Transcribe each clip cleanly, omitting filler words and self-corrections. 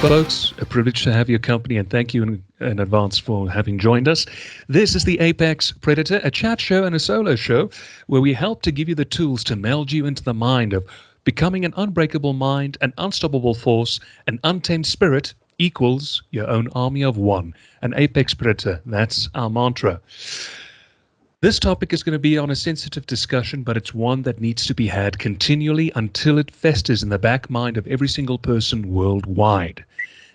Folks, a privilege to have your company, and thank you in advance for having joined us. This is the Apex Predator, a chat show and a solo show where we help to give you the tools to meld you into the mind of becoming an unbreakable mind, an unstoppable force, an untamed spirit equals your own army of one. An Apex Predator, that's our mantra. This topic is going to be on a sensitive discussion, but it's one that needs to be had continually until it festers in the back mind of every single person worldwide.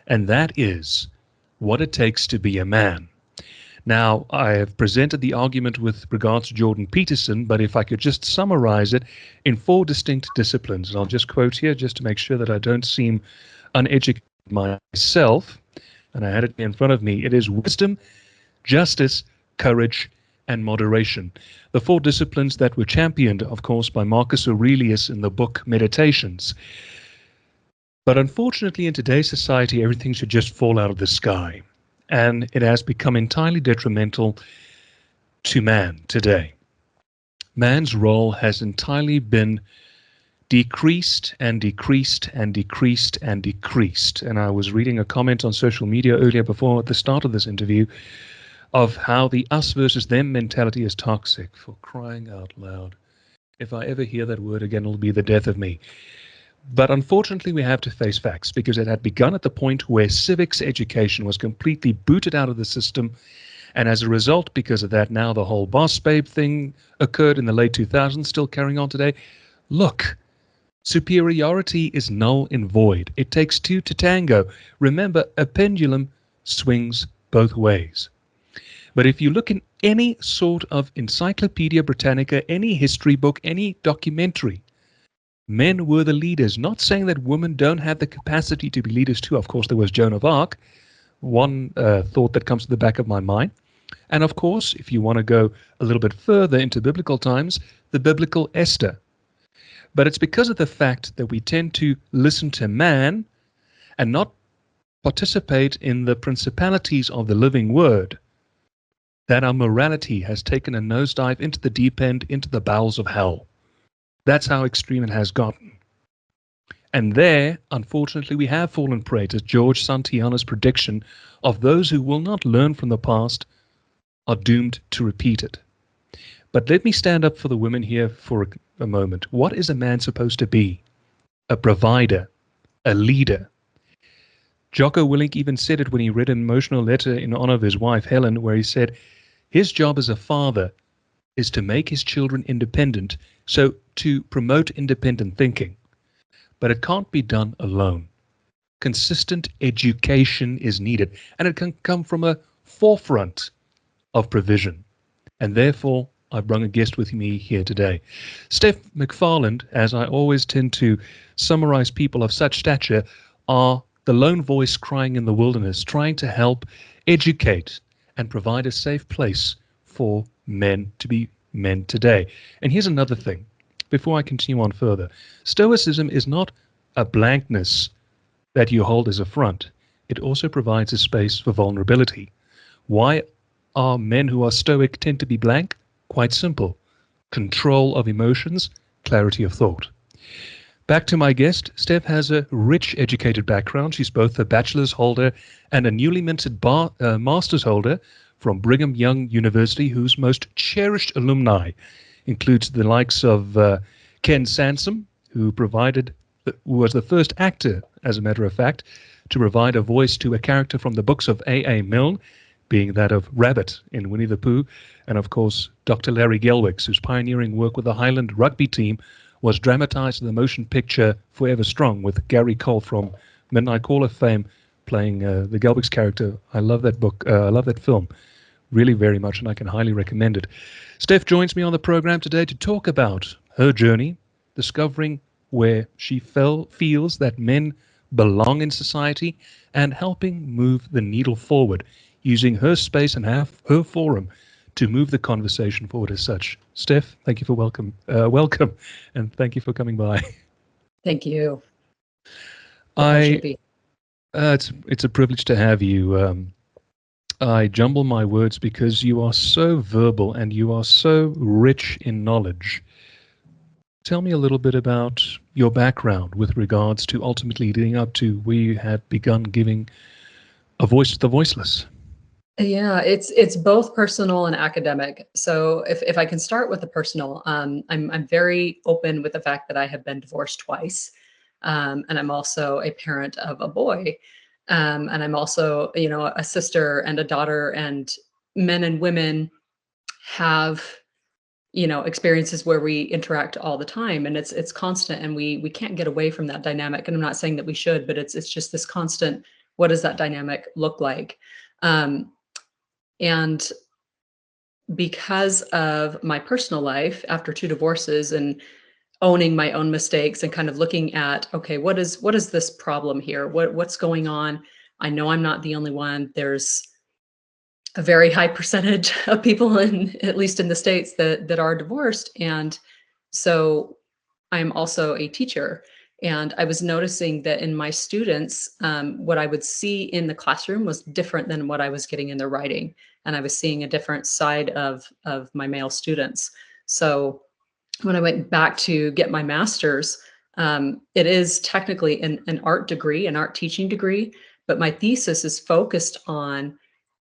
And that is what it takes to be a man. Now, I have presented the argument with regards to Jordan Peterson, but if I could just summarize it in 4 distinct disciplines, and I'll just quote here just to make sure that I don't seem uneducated myself, and I had it in front of me. It is wisdom, justice, courage, and moderation. The 4 disciplines that were championed, of course, by Marcus Aurelius in the book Meditations. But unfortunately, in today's society, everything should just fall out of the sky. And it has become entirely detrimental to man today. Man's role has entirely been decreased and decreased and decreased and decreased. And I was reading a comment on social media earlier before at the start of this interview of how the us versus them mentality is toxic. For crying out loud. If I ever hear that word again, it'll be the death of me. But unfortunately, we have to face facts because it had begun at the point where civics education was completely booted out of the system. And as a result, because of that, now the whole boss babe thing occurred in the late 2000s, still carrying on today. Look, superiority is null and void. It takes 2 to tango. Remember, a pendulum swings both ways. But if you look in any sort of Encyclopedia Britannica, any history book, any documentary, men were the leaders. Not saying that women don't have the capacity to be leaders too. Of course, there was Joan of Arc, one thought that comes to the back of my mind. And of course, if you want to go a little bit further into biblical times, the biblical Esther. But it's because of the fact that we tend to listen to man and not participate in the principalities of the living word, that our morality has taken a nosedive into the deep end, into the bowels of hell. That's how extreme it has gotten. And there, unfortunately, we have fallen prey to George Santayana's prediction of those who will not learn from the past are doomed to repeat it. But let me stand up for the women here for a moment. What is a man supposed to be? A provider, a leader. Jocko Willink even said it when he read an emotional letter in honor of his wife, Helen, where he said, his job as a father is to make his children independent, so to promote independent thinking. But it can't be done alone. Consistent education is needed, and it can come from a forefront of provision. And therefore, I brought a guest with me here today. Steph McFarland, as I always tend to summarize people of such stature, are the lone voice crying in the wilderness, trying to help educate and provide a safe place for men to be men today. And here's another thing, before I continue on further. Stoicism is not a blankness that you hold as a front. It also provides a space for vulnerability. Why are men who are stoic tend to be blank? Quite simple. Control of emotions, clarity of thought. Back to my guest. Steph has a rich educated background. She's both a bachelor's holder and a newly minted master's holder from Brigham Young University, whose most cherished alumni includes the likes of Ken Sansom, who was the first actor, as a matter of fact, to provide a voice to a character from the books of A.A. Milne, being that of Rabbit in Winnie the Pooh, and of course Dr. Larry Gelwicks, whose pioneering work with the Highland rugby team was dramatized in the motion picture Forever Strong, with Gary Cole from Midnight Caller fame playing the Gelwicks character. I love that book. I love that film really very much, and I can highly recommend it. Steph joins me on the program today to talk about her journey, discovering where she feels that men belong in society, and helping move the needle forward, using her space and her forum to move the conversation forward as such. Steph, thank you for welcome, and thank you for coming by. Thank you. It's a privilege to have you. I jumble my words because you are so verbal and you are so rich in knowledge. tell me a little bit about your background with regards to ultimately leading up to where you had begun giving a voice to the voiceless. Yeah, it's both personal and academic. So if I can start with the personal, I'm very open with the fact that I have been divorced twice, and I'm also a parent of a boy, and I'm also a sister and a daughter. And men and women have experiences where we interact all the time, and it's constant, and we can't get away from that dynamic. And I'm not saying that we should, but it's just this constant. What does that dynamic look like? Um, and because of my personal life after two divorces and owning my own mistakes and kind of looking at, okay, what is this problem here? What's going on? I know I'm not the only one. There's a very high percentage of people at least in the States that are divorced. And so I'm also a teacher. And I was noticing that in my students, what I would see in the classroom was different than what I was getting in their writing. And I was seeing a different side of my male students. So when I went back to get my master's, it is technically an art degree, an art teaching degree, but my thesis is focused on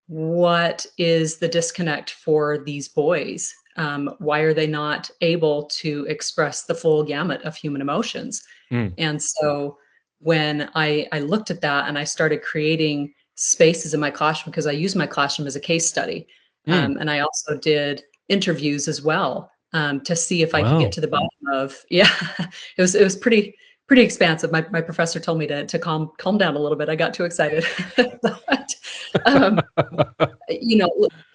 what is the disconnect for these boys. Why are they not able to express the full gamut of human emotions? Mm. And so when I looked at that and I started creating spaces in my classroom, because I use my classroom as a case study, Mm. and I also did interviews as well, to see if I could get Wow. to the bottom of, yeah, it was pretty expansive. My professor told me to calm down a little bit. I got too excited. But, um,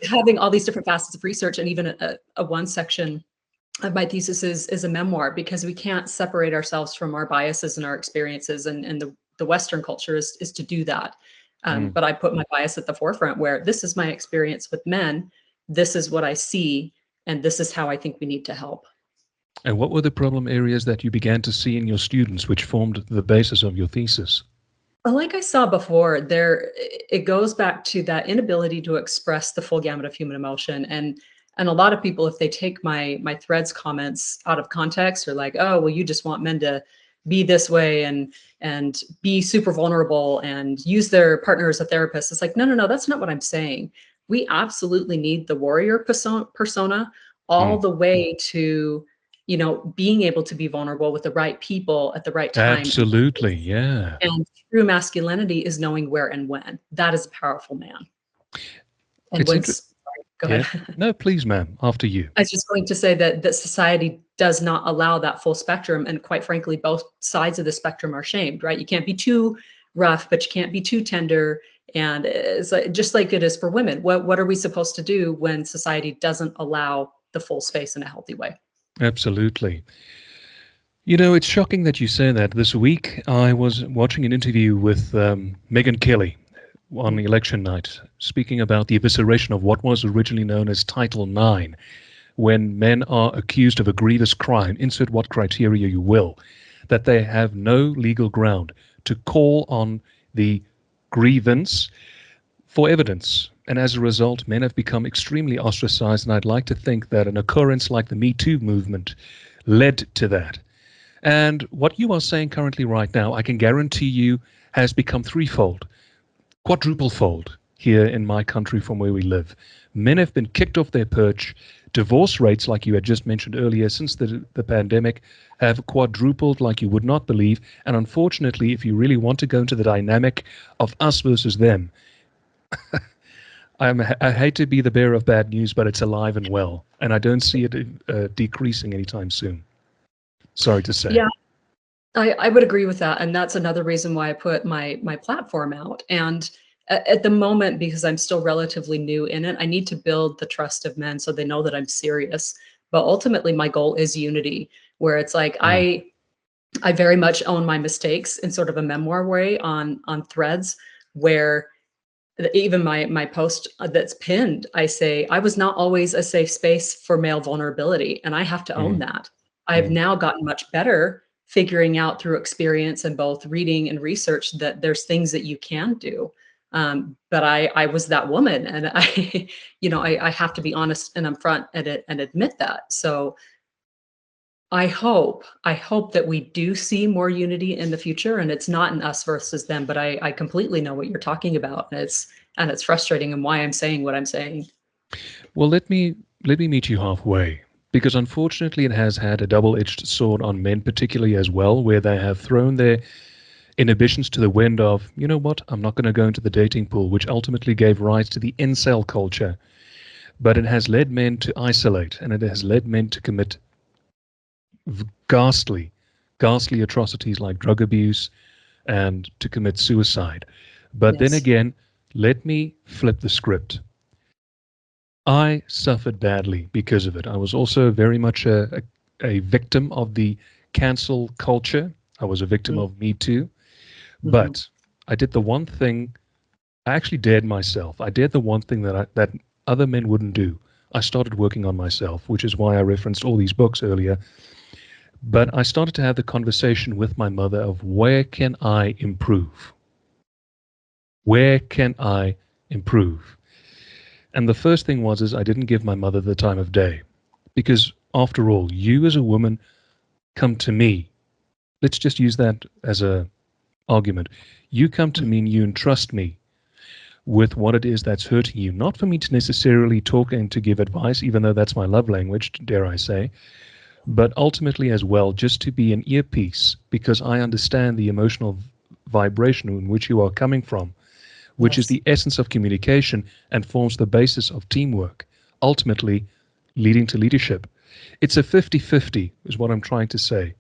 having all these different facets of research, and even a one section of my thesis is a memoir, because we can't separate ourselves from our biases and our experiences, and the Western culture is to do that. Mm. But I put my bias at the forefront, where this is my experience with men, this is what I see, and this is how I think we need to help. And what were the problem areas that you began to see in your students, which formed the basis of your thesis? Well, like I saw before, it goes back to that inability to express the full gamut of human emotion. And a lot of people, if they take my threads comments out of context, are like, oh, well, you just want men to be this way and be super vulnerable and use their partner as a therapist. It's like, no, no, no, that's not what I'm saying. We absolutely need the warrior persona all Mm. the way to being able to be vulnerable with the right people at the right time. Absolutely, yeah. And true masculinity is knowing where and when. That is a powerful man. And It's when, interesting. sorry, go Yeah. ahead. No, please, ma'am. After you. I was just going to say that society does not allow that full spectrum. And quite frankly, both sides of the spectrum are shamed, right? You can't be too rough, but you can't be too tender. And it's like, just like it is for women. What are we supposed to do when society doesn't allow the full space in a healthy way? Absolutely. You know, it's shocking that you say that. This week, I was watching an interview with Megyn Kelly on Mhm. election night, speaking about the evisceration of what was originally known as Title IX, when men are accused of a grievous crime, insert what criteria you will, that they have no legal ground to call on the grievance for evidence. And as a result, men have become extremely ostracized. And I'd like to think that an occurrence like the Me Too movement led to that. And what you are saying currently right now, I can guarantee you has become threefold, quadruple fold here in my country from where we live. Men have been kicked off their perch. Divorce rates, like you had just mentioned earlier, since the pandemic, have quadrupled like you would not believe. And unfortunately, if you really want to go into the dynamic of us versus them, I hate to be the bearer of bad news, but it's alive and well. And I don't see it decreasing anytime soon. Sorry to say. Yeah, I would agree with that, and that's another reason why I put my platform out. And at the moment, because I'm still relatively new in it, I need to build the trust of men so they know that I'm serious. But ultimately, my goal is unity, where it's like Mm. I very much own my mistakes in sort of a memoir way on threads, where even my post that's pinned, I say I was not always a safe space for male vulnerability, and I have to own Mm. that. I've Mm. now gotten much better figuring out through experience and both reading and research that there's things that you can do. But I was that woman, and I, I have to be honest and upfront and admit that. So I hope that we do see more unity in the future, and it's not an us versus them, but I completely know what you're talking about, and it's frustrating and why I'm saying what I'm saying. Well, let me meet you halfway, because unfortunately it has had a double-edged sword on men particularly as well, where they have thrown their inhibitions to the wind of, you know what, I'm not going to go into the dating pool, which ultimately gave rise to the incel culture. But it has led men to isolate, and it has led men to commit ghastly, ghastly atrocities like drug abuse and to commit suicide. But then Yes. again, let me flip the script. I suffered badly because of it. I was also very much a victim of the cancel culture. I was a victim of Me Too. Mm-hmm. But I did the one thing, I actually dared myself. I dared the one thing that other men wouldn't do. I started working on myself, which is why I referenced all these books earlier. But I started to have the conversation with my mother of where can I improve? Where can I improve? And the first thing was is I didn't give my mother the time of day. Because after all, you as a woman come to me. Let's just use that as a argument. You come to me and you entrust me with what it is that's hurting you, not for me to necessarily talk and to give advice, even though that's my love language, dare I say, but ultimately as well, just to be an earpiece, because I understand the emotional vibration in which you are coming from, which is Yes. the essence of communication and forms the basis of teamwork, ultimately leading to leadership. It's a 50-50 is what I'm trying to say.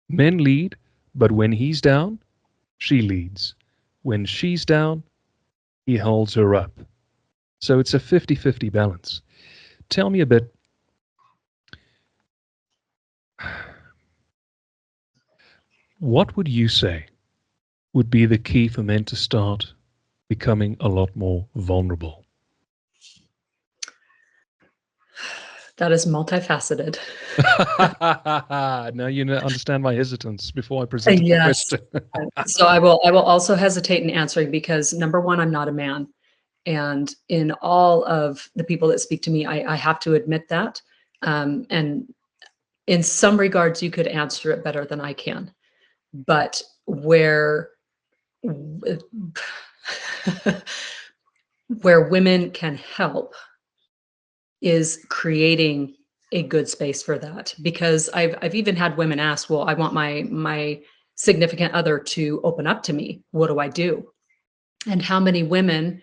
Men lead, but when he's down, she leads. When she's down, he holds her up. So it's a 50-50 balance. Tell me a bit, what would you say would be the key for men to start becoming a lot more vulnerable? That is multifaceted. Now you understand my hesitance before I presented the Yes. question. So I will also hesitate in answering because number one, I'm not a man. And in all of the people that speak to me, I have to admit that. And in some regards, you could answer it better than I can. But where where women can help is creating a good space for that. Because I've even had women ask, well, I want my significant other to open up to me. What do I do? And how many women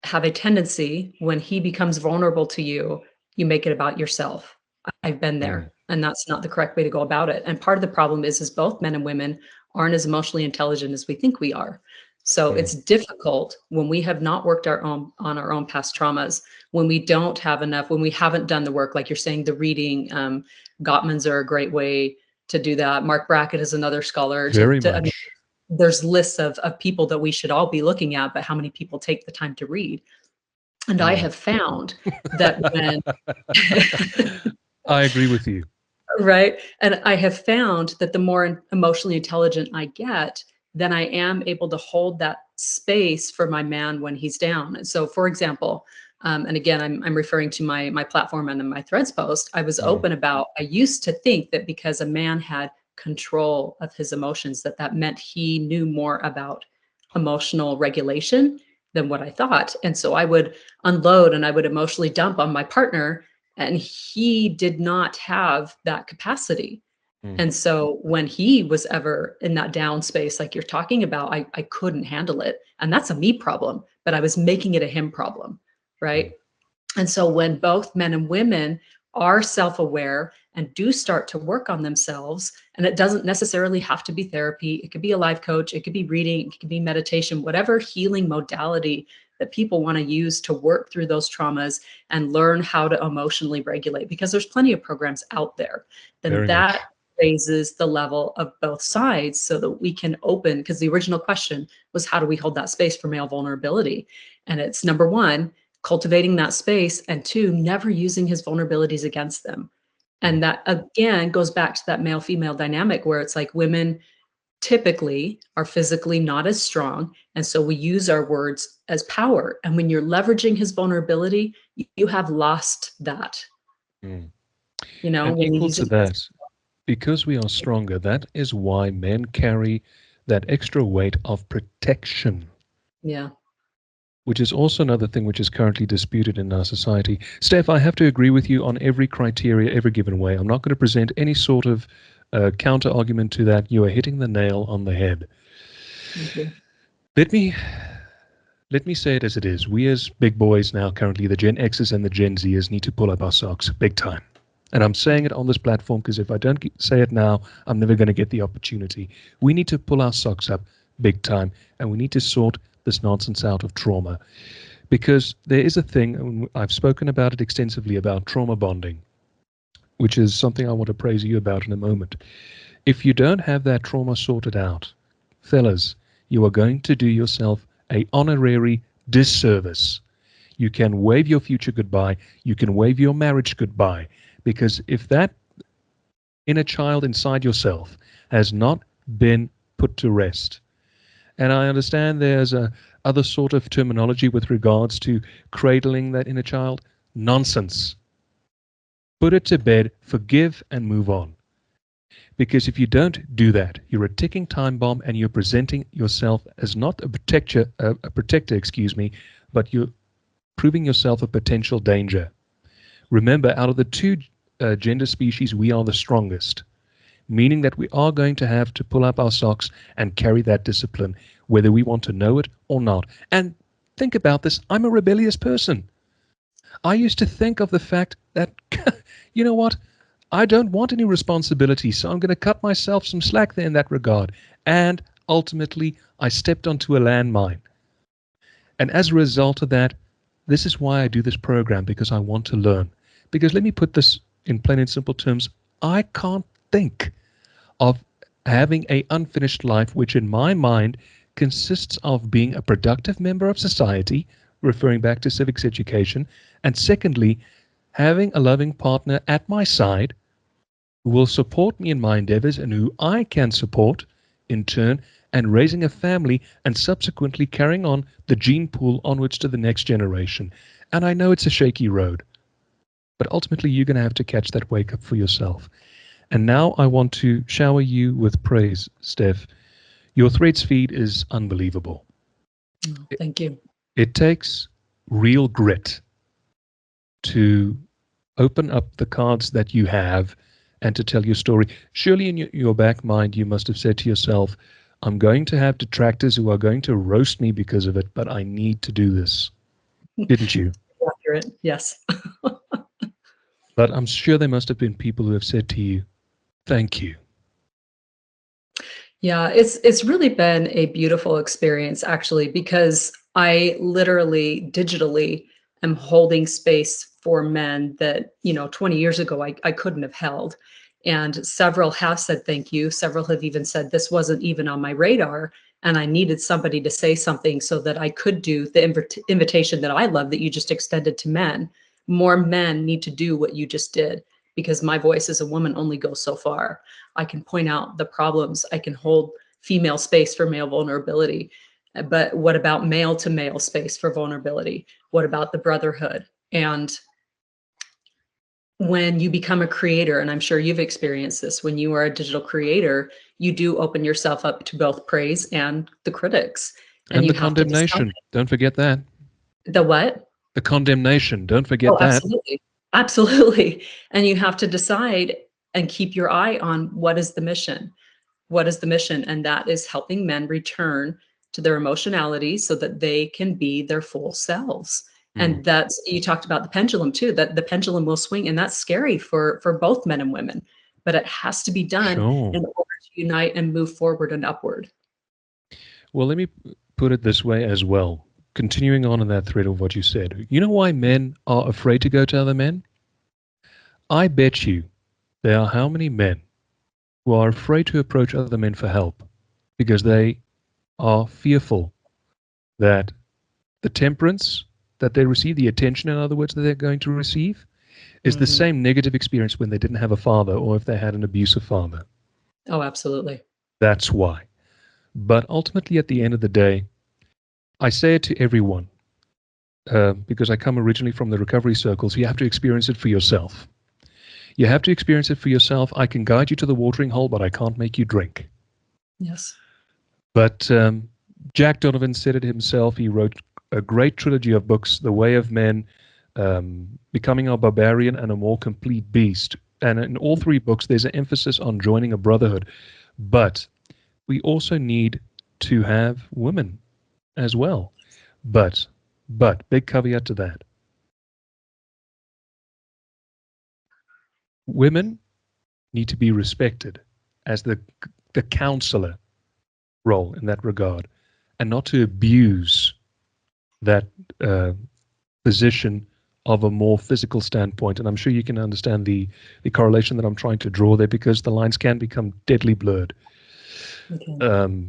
have a tendency when he becomes vulnerable to you, you make it about yourself. I've been Mm, there, and that's not the correct way to go about it. And part of the problem is both men and women aren't as emotionally intelligent as we think we are. So mm. it's difficult when we have not worked our own on our own past traumas, when we don't have enough, when we haven't done the work, like you're saying, the reading. Gottmans are a great way to do that. Mark Brackett is another scholar. Very I mean, much. there's lists of people that we should all be looking at, but how many people take the time to read? And I Mm. have found that when I agree with you. right? And I have found that the more emotionally intelligent I get, then I am able to hold that space for my man when he's down. And so, for example, and again, I'm referring to my platform and then my threads post. I was Mm. open about. I used to think that because a man had control of his emotions, that meant he knew more about emotional regulation than what I thought. And so I would unload and I would emotionally dump on my partner, and he did not have that capacity. Mm. And so when he was ever in that down space, like you're talking about, I couldn't handle it. And that's a me problem, but I was making it a him problem. Mm. Right. And so when both men and women are self-aware and do start to work on themselves, and it doesn't necessarily have to be therapy, it could be a life coach, it could be reading, it could be meditation, whatever healing modality that people want to use to work through those traumas and learn how to emotionally regulate, because there's plenty of programs out there, then Very that much. raises the level of both sides so that we can open, because the original question was, how do we hold that space for male vulnerability? And it's number one, cultivating that space, and two, never using his vulnerabilities against them. Mm. And that again goes back to that male female dynamic where it's like women typically are physically not as strong. And so we use our words as power. And when you're leveraging his vulnerability, you have lost that. Mm. when And you equal use to it. that, because we are stronger, that is why men carry that extra weight of protection, Yeah. which is also another thing which is currently disputed in our society. Steph, I have to agree with you on every criteria, every given way. I'm not going to present any sort of counter argument to that. You are hitting the nail on the head. Thank you. Let me let me say it as it is. We as big boys now, currently the Gen X's and the Gen Z's, need to pull up our socks big time. And I'm saying it on this platform because if I don't say it now, I'm never going to get the opportunity. We need to pull our socks up big time, and we need to sort this nonsense out of trauma. Because there is a thing, and I've spoken about it extensively, about trauma bonding, which is something I want to praise you about in a moment. If you don't have that trauma sorted out, fellas, you are going to do yourself a honorary disservice. You can wave your future goodbye. You can wave your marriage goodbye. Because if that inner child inside yourself has not been put to rest, and I understand there's a other sort of terminology with regards to cradling that inner child, nonsense. Put it to bed, forgive, and move on. Because if you don't do that, you're a ticking time bomb, and you're presenting yourself as not a protector, excuse me, but you're proving yourself a potential danger. Remember, out of the two gender species, we are the strongest, meaning that we are going to have to pull up our socks and carry that discipline, whether we want to know it or not. And think about this. I'm a rebellious person. I used to think of the fact that, you know what? I don't want any responsibility, so I'm going to cut myself some slack there in that regard. And ultimately, I stepped onto a landmine. And as a result of that, this is why I do this program, because I want to learn. Because let me put this in plain and simple terms. I can't think of having an unfinished life, which in my mind consists of being a productive member of society, referring back to civics education, and secondly, having a loving partner at my side who will support me in my endeavors and who I can support in turn, and raising a family and subsequently carrying on the gene pool onwards to the next generation. And I know it's a shaky road, but ultimately you're going to have to catch that wake up for yourself. And now I want to shower you with praise, Steph. Your Threads feed is unbelievable. Oh, thank you. It takes real grit to open up the cards that you have and to tell your story. Surely in your back mind, you must have said to yourself, I'm going to have detractors who are going to roast me because of it, but I need to do this. Didn't you? Accurate. Yes. But I'm sure there must have been people who have said to you, thank you. Yeah, it's really been a beautiful experience actually, because I literally digitally am holding space for men that, 20 years ago I couldn't have held. And several have said thank you. Several have even said this wasn't even on my radar. And I needed somebody to say something so that I could do the invitation that I love that you just extended to men. More men need to do what you just did, because my voice as a woman only goes so far. I can point out the problems. I can hold female space for male vulnerability. But what about male to male space for vulnerability? What about the brotherhood? And when you become a creator, and I'm sure you've experienced this, when you are a digital creator, you do open yourself up to both praise and the critics. And And you the have to decide condemnation. Don't forget that. the what? The condemnation. Don't forget Oh, that. absolutely. Absolutely. And you have to decide and keep your eye on what is the mission. What is the mission? And that is helping men return to their emotionality so that they can be their full selves. And that's, you talked about the pendulum too, that the pendulum will swing, and that's scary for both men and women, but it has to be done Sure. in order to unite and move forward and upward. Well, let me put it this way as well. Continuing on in that thread of what you said, you know why men are afraid to go to other men? I bet you there are how many men who are afraid to approach other men for help because they are fearful that the temperance that they receive, the attention, in other words, that they're going to receive, is the same negative experience when they didn't have a father or if they had an abusive father. Oh, absolutely. That's why. But ultimately, at the end of the day, I say it to everyone because I come originally from the recovery circles. You have to experience it for yourself. You have to experience it for yourself. I can guide you to the watering hole, but I can't make you drink. Yes. But Jack Donovan said it himself. He wrote a great trilogy of books, The Way of Men, Becoming a Barbarian, and A More Complete Beast. And in all three books, there's an emphasis on joining a brotherhood. But we also need to have women as well. But, big caveat to that. Women need to be respected as the counselor role in that regard, and not to abuse that position of a more physical standpoint. And I'm sure you can understand the correlation that I'm trying to draw there, because the lines can become deadly blurred. Okay.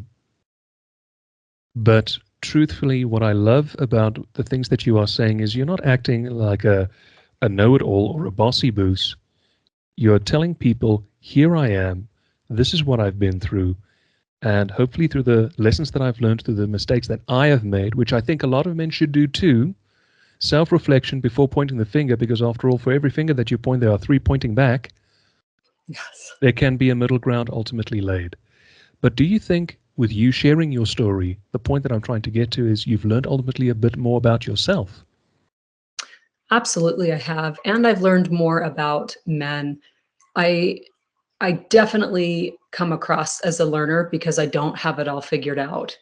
But truthfully, what I love about the things that you are saying is you're not acting like a know-it-all or a bossy boos. You're telling people, here I am, this is what I've been through, and hopefully through the lessons that I've learned, through the mistakes that I have made, which I think a lot of men should do too, self-reflection before pointing the finger, because after all, for every finger that you point, there are three pointing back. Yes. There can be a middle ground ultimately laid. But do you think, with you sharing your story, the point that I'm trying to get to is you've learned ultimately a bit more about yourself? Absolutely, I have. And I've learned more about men. I definitely come across as a learner because I don't have it all figured out.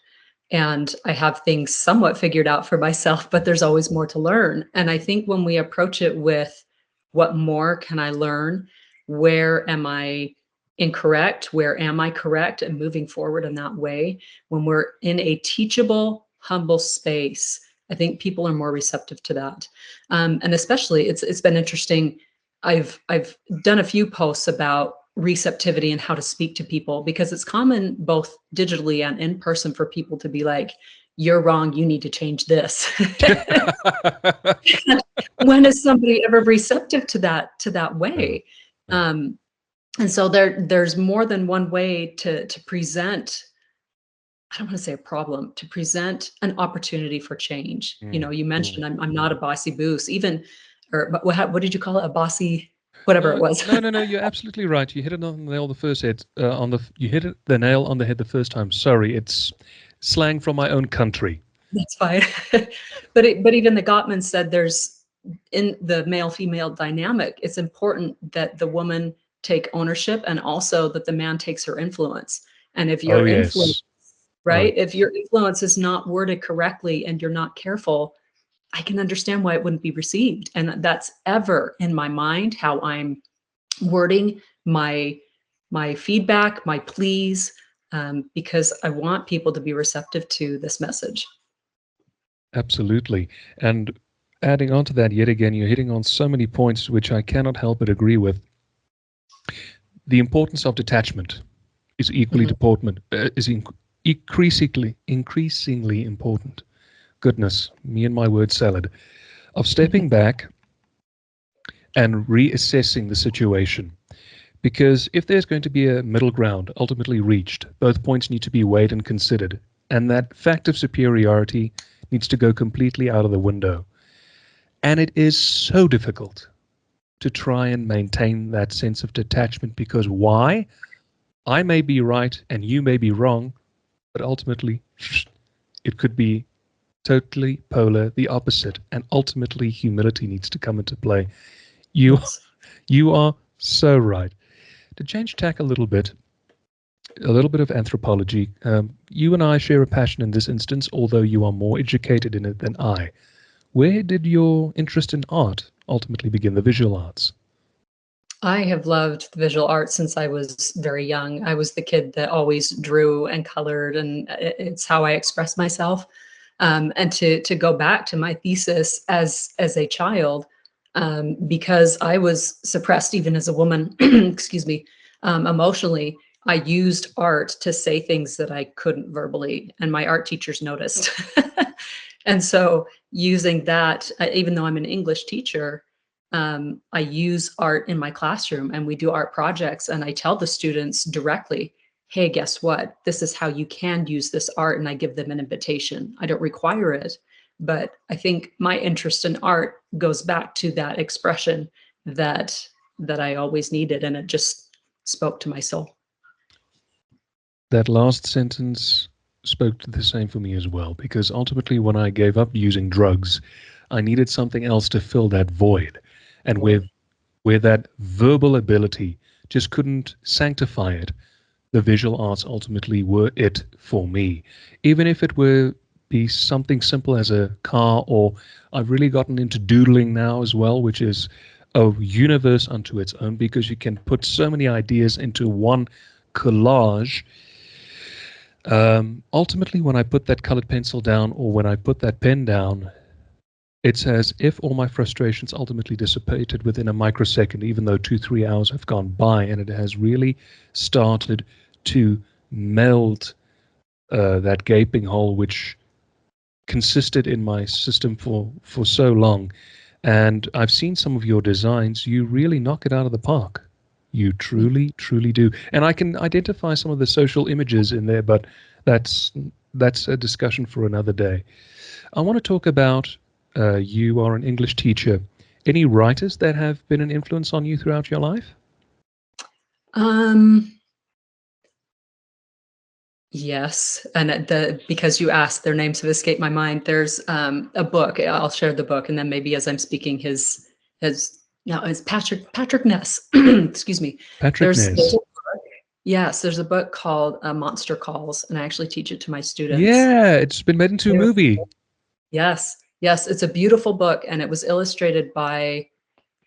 And I have things somewhat figured out for myself, but there's always more to learn. And I think when we approach it with what more can I learn? Where am I incorrect? Where am I correct? And moving forward in that way, when we're in a teachable, humble space, I think people are more receptive to that. And especially it's been interesting. I've done a few posts about receptivity and how to speak to people, because it's common both digitally and in person for people to be like, you're wrong, you need to change this. When is somebody ever receptive to that way? And so there's more than one way to present, I don't want to say a problem, to present an opportunity for change. You know, you mentioned I'm not a bossy boos, even, or what did you call it? A bossy, whatever it was. No, you're absolutely right. You hit it on the nail the first head. You hit the nail on the head the first time. Sorry, it's slang from my own country. That's fine. But even the Gottman said there's, in the male-female dynamic, it's important that the woman take ownership and also that the man takes her influence. And if your influence, right? If your influence is not worded correctly and you're not careful, I can understand why it wouldn't be received. And that's ever in my mind how I'm wording my feedback, my pleas, because I want people to be receptive to this message. Absolutely. And adding on to that, yet again, you're hitting on so many points which I cannot help but agree with. The importance of detachment is equally important, increasingly important. Goodness, me and my word salad. Of stepping back and reassessing the situation. Because if there's going to be a middle ground ultimately reached, both points need to be weighed and considered. And that fact of superiority needs to go completely out of the window. And it is so difficult to try and maintain that sense of detachment, because why? I may be right and you may be wrong, but ultimately it could be totally polar, the opposite, and ultimately humility needs to come into play. You are so right. To change tack a little bit of anthropology. You and I share a passion in this instance, although you are more educated in it than I. Where did your interest in art ultimately begin, the visual arts? I have loved the visual arts since I was very young. I was the kid that always drew and colored, and it's how I express myself. And to go back to my thesis as a child, because I was suppressed even as a woman, excuse me, emotionally, I used art to say things that I couldn't verbally, and my art teachers noticed. And so using that, even though I'm an English teacher, I use art in my classroom and we do art projects, and I tell the students directly, hey, guess what? This is how you can use this art, and I give them an invitation. I don't require it, but I think my interest in art goes back to that expression that that I always needed, and it just spoke to my soul. That last sentence spoke to the same for me as well, because ultimately when I gave up using drugs, I needed something else to fill that void. And where that verbal ability just couldn't sanctify it, the visual arts ultimately were it for me. Even if it were be something simple as a car, or I've really gotten into doodling now as well, which is a universe unto its own, because you can put so many ideas into one collage. Ultimately, when I put that colored pencil down, or when I put that pen down, it's as if all my frustrations ultimately dissipated within a microsecond, even though 2-3 hours have gone by, and it has really started to meld that gaping hole which consisted in my system for so long. And I've seen some of your designs. You really knock it out of the park. You truly, truly do. And I can identify some of the social images in there, but that's a discussion for another day. I want to talk about you are an English teacher. Any writers that have been an influence on you throughout your life? Yes, and because you asked, their names have escaped my mind. There's a book. I'll share the book, and then maybe as I'm speaking, his no, it's Patrick Ness. Excuse me. Patrick Ness. Yes, there's a book called Monster Calls, and I actually teach it to my students. Yeah, it's been made into a movie. Yes, yes, it's a beautiful book, and it was illustrated by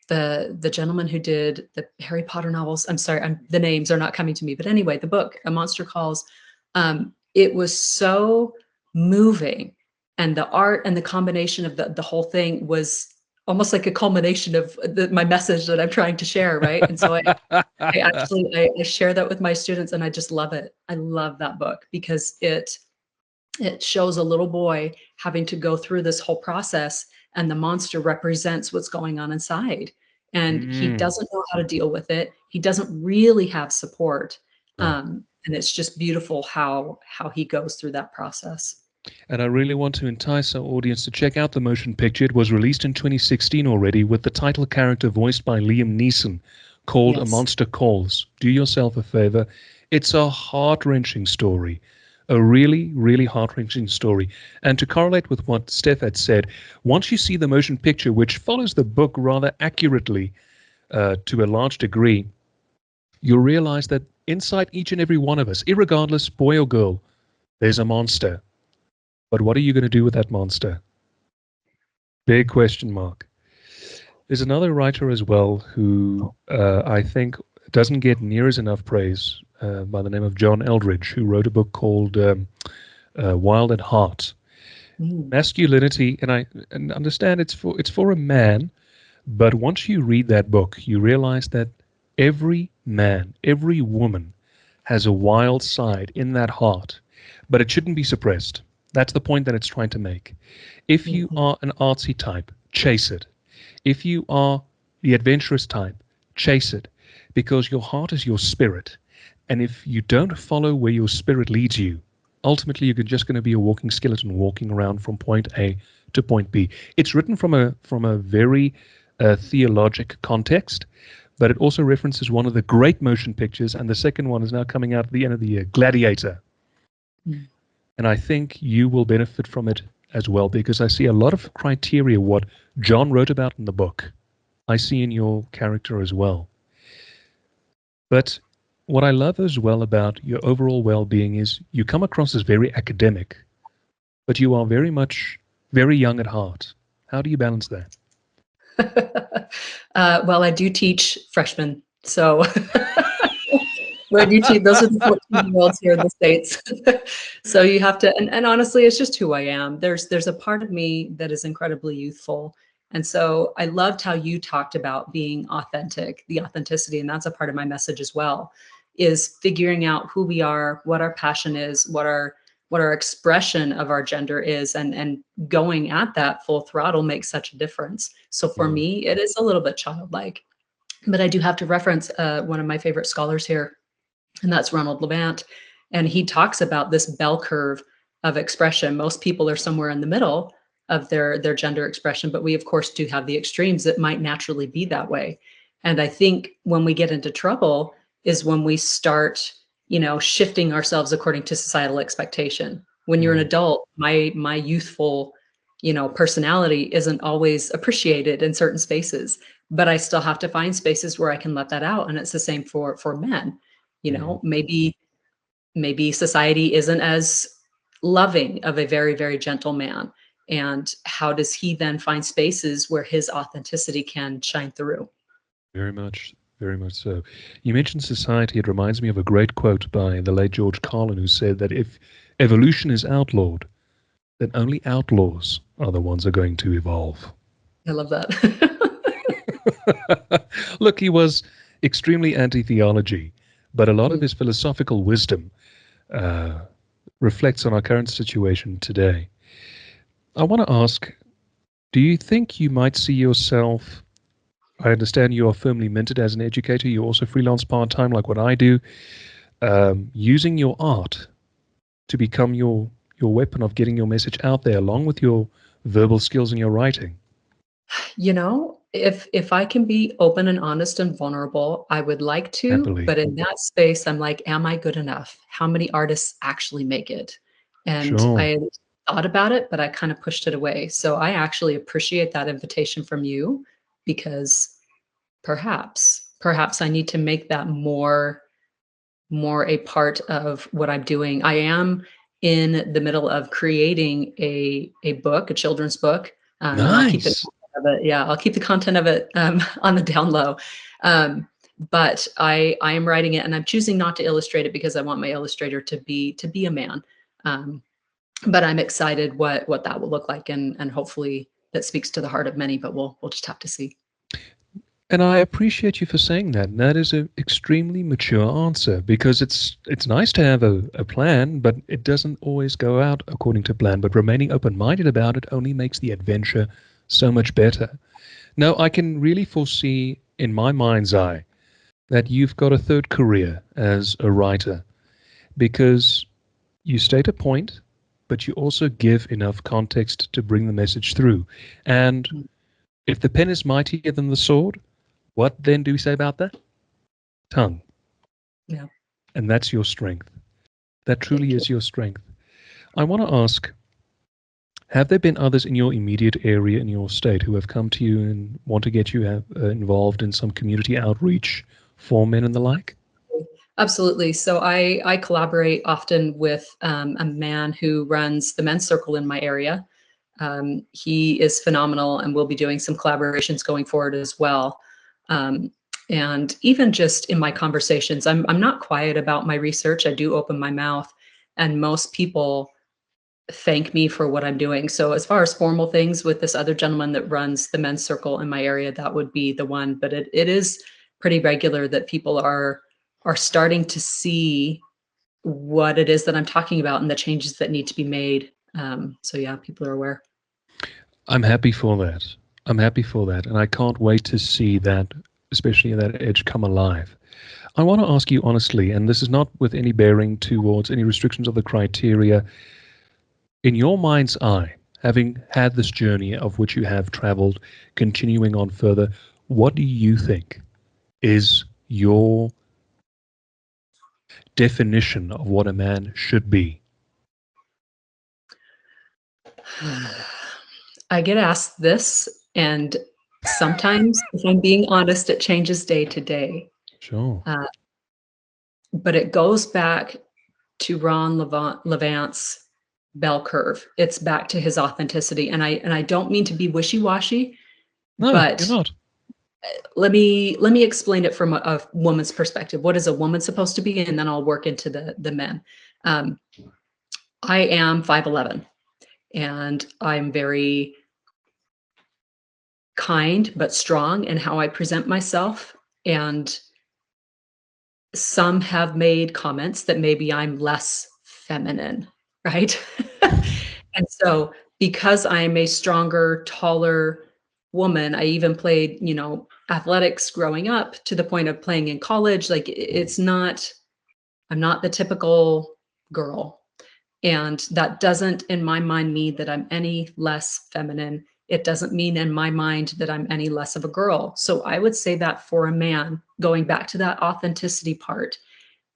the gentleman who did the Harry Potter novels. I'm sorry, the names are not coming to me, but anyway, the book, A Monster Calls, it was so moving, and the art and the combination of the whole thing was almost like a culmination of my message that I'm trying to share, right? And so I share that with my students, and I just love it. I love that book because it shows a little boy having to go through this whole process, and the monster represents what's going on inside. And he doesn't know how to deal with it. He doesn't really have support. And it's just beautiful how he goes through that process. And I really want to entice our audience to check out the motion picture. It was released in 2016 already, with the title character voiced by Liam Neeson, called A Monster Calls. Do yourself a favor. It's a heart-wrenching story. A really, really heart-wrenching story. And to correlate with what Steph had said, once you see the motion picture, which follows the book rather accurately to a large degree, you'll realize that inside each and every one of us, irregardless boy or girl, there's a monster. But what are you going to do with that monster? Big question mark. There's another writer as well who I think doesn't get near as enough praise, by the name of John Eldridge, who wrote a book called Wild at Heart. Masculinity, and I understand it's for a man, but once you read that book, you realize that every man, every woman has a wild side in that heart, but it shouldn't be suppressed. That's the point that it's trying to make. If you are an artsy type, chase it. If you are the adventurous type, chase it, because your heart is your spirit. And if you don't follow where your spirit leads you, ultimately you're just going to be a walking skeleton walking around from point A to point B. It's written from a very theologic context, but it also references one of the great motion pictures, and the second one is now coming out at the end of the year, Gladiator. And I think you will benefit from it as well, because I see a lot of criteria what John wrote about in the book I see in your character as well. But what I love as well about your overall well-being is you come across as very academic, but you are very young at heart. How do you balance that? Well, I do teach freshmen, so where do you teach? Those are the 14-year-olds here in the States. So you have to, and honestly, it's just who I am. There's a part of me that is incredibly youthful. And so I loved how you talked about being authentic, the authenticity, and that's a part of my message as well, is figuring out who we are, what our passion is, what our expression of our gender is, and going at that full throttle makes such a difference. So for me, it is a little bit childlike, but I do have to reference one of my favorite scholars here, and that's Ron Levant. And he talks about this bell curve of expression. Most people are somewhere in the middle of their gender expression, but we of course do have the extremes that might naturally be that way. And I think when we get into trouble is when we start, shifting ourselves according to societal expectation. When you're an Mm. adult, my youthful, personality isn't always appreciated in certain spaces, but I still have to find spaces where I can let that out. And it's the same for men. Mm. Maybe society isn't as loving of a very, very gentle man. And how does he then find spaces where his authenticity can shine through? Very much so. You mentioned society. It reminds me of a great quote by the late George Carlin, who said that if evolution is outlawed, then only outlaws are the ones who are going to evolve. I love that. Look, he was extremely anti-theology, but a lot of Mm. his philosophical wisdom uh, reflects on our current situation today. I want to ask, do you think you might see yourself? I understand you are firmly minted as an educator. You also freelance part-time like what I do, using your art to become your weapon of getting your message out there, along with your verbal skills and your writing. If I can be open and honest and vulnerable, I would like to, Happily. but in that space, I'm like, am I good enough? How many artists actually make it? And Sure. I thought about it, but I kind of pushed it away. So I actually appreciate that invitation from you because perhaps I need to make that more a part of what I'm doing. I am in the middle of creating a book, a children's book, and I'll keep the Nice. content of it. Yeah, I'll keep the content of it on the down low. Um, but I am writing it, and I'm choosing not to illustrate it because I want my illustrator to be a man. Um, but I'm excited what that will look like, and hopefully that speaks to the heart of many. But we'll just have to see. And I appreciate you for saying that. And that is an extremely mature answer because it's nice to have a plan, but it doesn't always go out according to plan. But remaining open-minded about it only makes the adventure so much better. Now, I can really foresee in my mind's eye that you've got a third career as a writer because you state a point, but you also give enough context to bring the message through. And Mm. if the pen is mightier than the sword, what then do we say about that? Tongue. Yeah, And that's your strength. That truly thank you. is your strength. I want to ask, have there been others in your immediate area in your state who have come to you and want to get you involved in some community outreach for men and the like? Absolutely. So I collaborate often with a man who runs the men's circle in my area. He is phenomenal, and we'll be doing some collaborations going forward as well. Um, and even just in my conversations, I'm not quiet about my research. I do open my mouth, and most people thank me for what I'm doing. So as far as formal things with this other gentleman that runs the men's circle in my area, that would be the one. But it is pretty regular that people are starting to see what it is that I'm talking about and the changes that need to be made. So yeah, people are aware. I'm happy for that. I'm happy for that. And I can't wait to see that, especially that edge come alive. I want to ask you honestly, and this is not with any bearing towards any restrictions of the criteria, in your mind's eye, having had this journey of which you have traveled, continuing on further, what do you think is your definition of what a man should be? I get asked this, and sometimes, if I'm being honest, it changes day to day. Sure. Uh, but it goes back to Levant's bell curve. It's back to his authenticity, and I don't mean to be wishy-washy, No, you're but not. let me explain it from a woman's perspective. What is a woman supposed to be? And then I'll work into the men. Um, I am 5'11", and I'm very kind but strong in how I present myself. And some have made comments that maybe I'm less feminine, right? And so because I am a stronger, taller woman, I even played, athletics growing up to the point of playing in college. Like it's not, I'm not the typical girl. And that doesn't, in my mind, mean that I'm any less feminine. It doesn't mean in my mind that I'm any less of a girl. So I would say that for a man, going back to that authenticity part,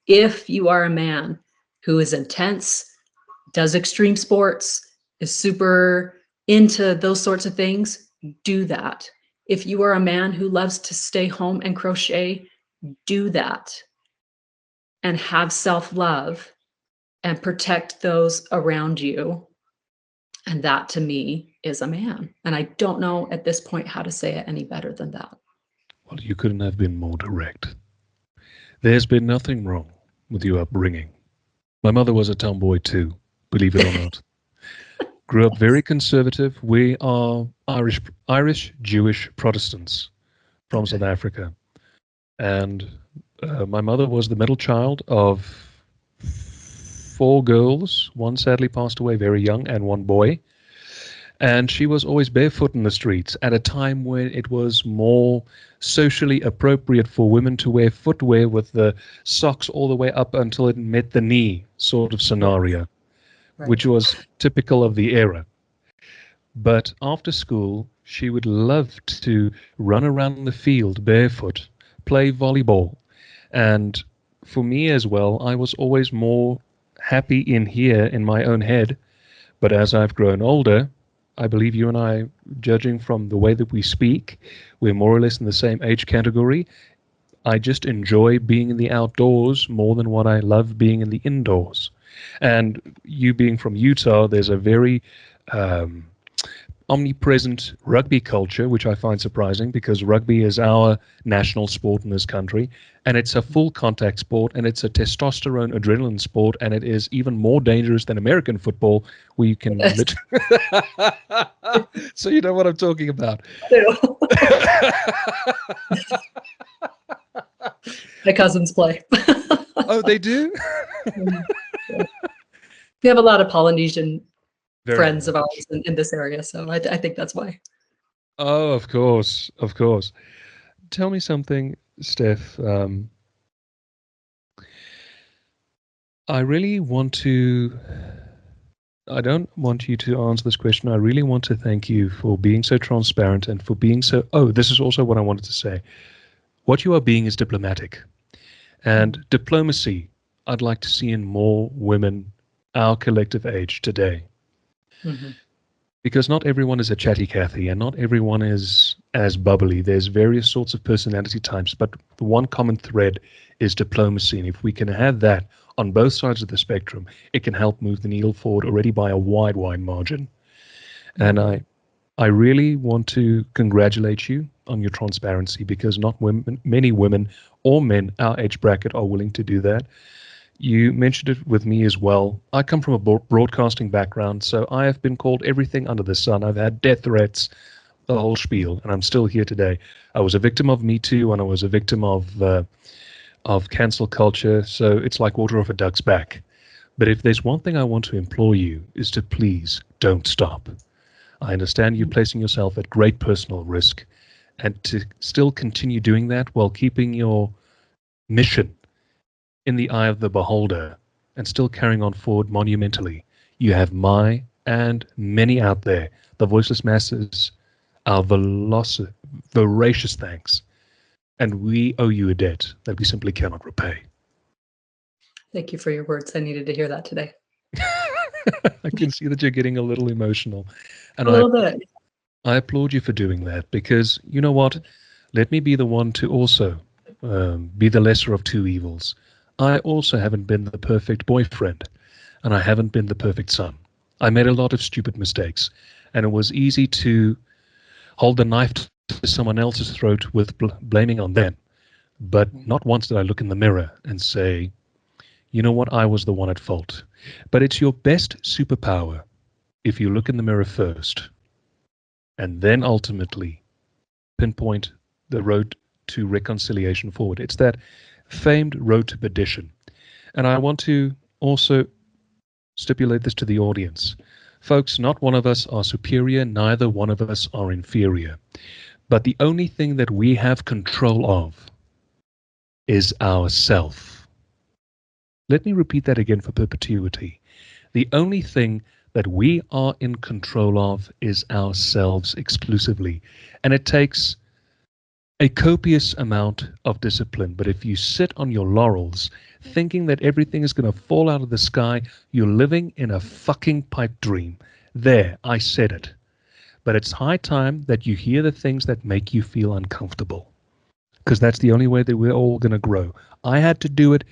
if you are a man who is intense, does extreme sports, is super into those sorts of things, do that. If you are a man who loves to stay home and crochet, do that. And have self-love and protect those around you. And that to me is a man. And I don't know at this point how to say it any better than that. Well, you couldn't have been more direct. There's been nothing wrong with your upbringing. My mother was a tomboy too, believe it or not. Grew up very conservative. We are Irish Jewish Protestants from South Africa. And my mother was the middle child of 4 girls. One sadly passed away very young, and 1 boy. And she was always barefoot in the streets at a time when it was more socially appropriate for women to wear footwear with the socks all the way up until it met the knee sort of scenario, Right. which was typical of the era. But after school, she would love to run around the field barefoot, play volleyball. And for me as well, I was always more happy in here in my own head. But as I've grown older, I believe you and I, judging from the way that we speak, we're more or less in the same age category. I just enjoy being in the outdoors more than what I love being in the indoors. And you being from Utah, there's a very omnipresent rugby culture, which I find surprising because rugby is our national sport in this country, and it's a full contact sport, and it's a testosterone adrenaline sport, and it is even more dangerous than American football, where you can so you know what I'm talking about. My cousins play. Oh, they do? We have a lot of Polynesian Very friends much. of ours in this area, so I think that's why. Oh, of course, of course. Tell me something, Steph. I really want to. I don't want you to answer this question. I really want to thank you for being so transparent and for being so. Oh, this is also what I wanted to say. What you are being is diplomatic. And diplomacy, I'd like to see in more women our collective age today. Mm-hmm. Because not everyone is a chatty Cathy and not everyone is as bubbly. There's various sorts of personality types, but the one common thread is diplomacy. And if we can have that on both sides of the spectrum, it can help move the needle forward already by a wide, wide margin. And I really want to congratulate you on your transparency because not many women or men our age bracket are willing to do that. You mentioned it with me as well. I come from a broadcasting background, so I have been called everything under the sun. I've had death threats, the whole spiel, and I'm still here today. I was a victim of Me Too, and I was a victim of cancel culture, so it's like water off a duck's back. But if there's one thing I want to implore you is to please don't stop. I understand you're placing yourself at great personal risk, and to still continue doing that while keeping your mission in the eye of the beholder and still carrying on forward monumentally. You have my and many out there, the voiceless masses, our voracious thanks. And we owe you a debt that we simply cannot repay. Thank you for your words. I needed to hear that today. I can see that you're getting a little emotional. And A little bit. I applaud you for doing that because, you know what? Let me be the one to also be the lesser of two evils. I also haven't been the perfect boyfriend, and I haven't been the perfect son. I made a lot of stupid mistakes, and it was easy to hold the knife to someone else's throat with blaming on them. But not once did I look in the mirror and say, you know what, I was the one at fault. But it's your best superpower if you look in the mirror first, and then ultimately pinpoint the road to reconciliation forward. It's that famed road to perdition. And I want to also stipulate this to the audience. Folks, not one of us are superior, neither one of us are inferior. But the only thing that we have control of is ourself. Let me repeat that again for perpetuity. The only thing that we are in control of is ourselves exclusively. And it takes a copious amount of discipline. But if you sit on your laurels thinking that everything is going to fall out of the sky, you're living in a fucking pipe dream. There, I said it. But it's high time that you hear the things that make you feel uncomfortable, because that's the only way that we're all going to grow. I had to do it.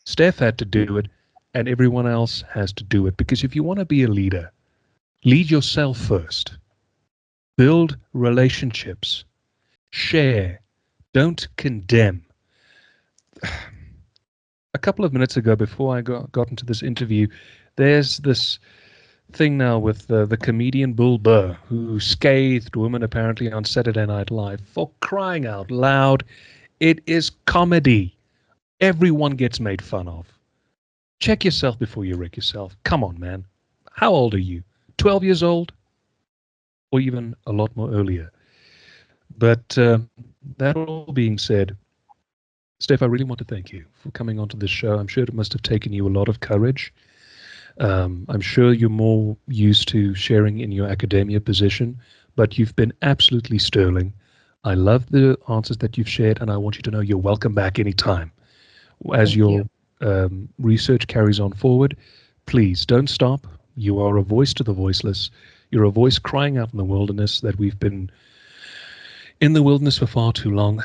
Steph had to do it. And everyone else has to do it. Because if you want to be a leader, lead yourself first. Build relationships. Share. Don't condemn. A couple of minutes ago, before I got into this interview, there's this thing now with the comedian Bill Burr, who scathed women apparently on Saturday Night Live. For crying out loud, it is comedy. Everyone gets made fun of. Check yourself before you wreck yourself. Come on, man. How old are you? 12 years old? Or even a lot more earlier? But that all being said, Steph, I really want to thank you for coming onto this show. I'm sure it must have taken you a lot of courage. I'm sure you're more used to sharing in your academia position, but you've been absolutely sterling. I love the answers that you've shared, and I want you to know you're welcome back anytime. As your research carries on forward, please don't stop. You are a voice to the voiceless. You're a voice crying out in the wilderness that we've been in the wilderness for far too long.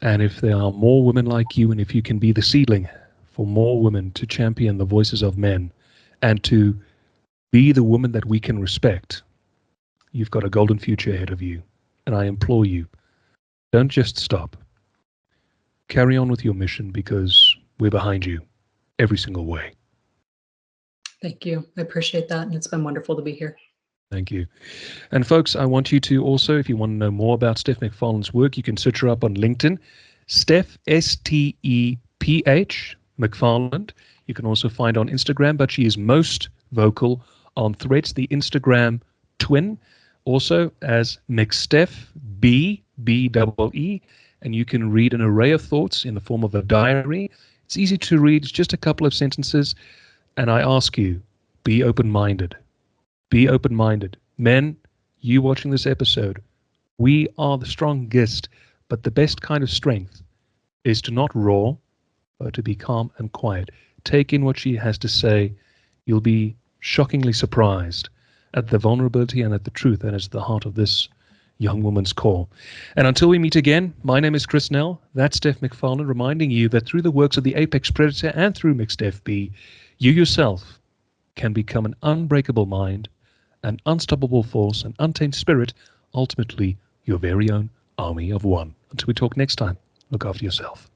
And if there are more women like you, and if you can be the seedling for more women to champion the voices of men and to be the woman that we can respect, you've got a golden future ahead of you. And I implore you, don't just stop. Carry on with your mission, because we're behind you every single way. Thank you. I appreciate that. And it's been wonderful to be here. Thank you. And folks, I want you to also, if you want to know more about Steph McFarland's work, you can search her up on LinkedIn. Steph, S-T-E-P-H, McFarland. You can also find her on Instagram, but she is most vocal on Threads, the Instagram twin, also as McSteph, B-E-E. And you can read an array of thoughts in the form of a diary. It's easy to read. It's just a couple of sentences. And I ask you, be open-minded. Be open-minded. Men, you watching this episode, we are the strongest, but the best kind of strength is to not roar, but to be calm and quiet. Take in what she has to say. You'll be shockingly surprised at the vulnerability and at the truth that is at the heart of this young woman's core. And until we meet again, my name is Chris Nell. That's Steph McFarland, reminding you that through the works of the Apex Predator and through McSteph B, you yourself can become an unbreakable mind, an unstoppable force, an untamed spirit, ultimately your very own army of one. Until we talk next time, look after yourself.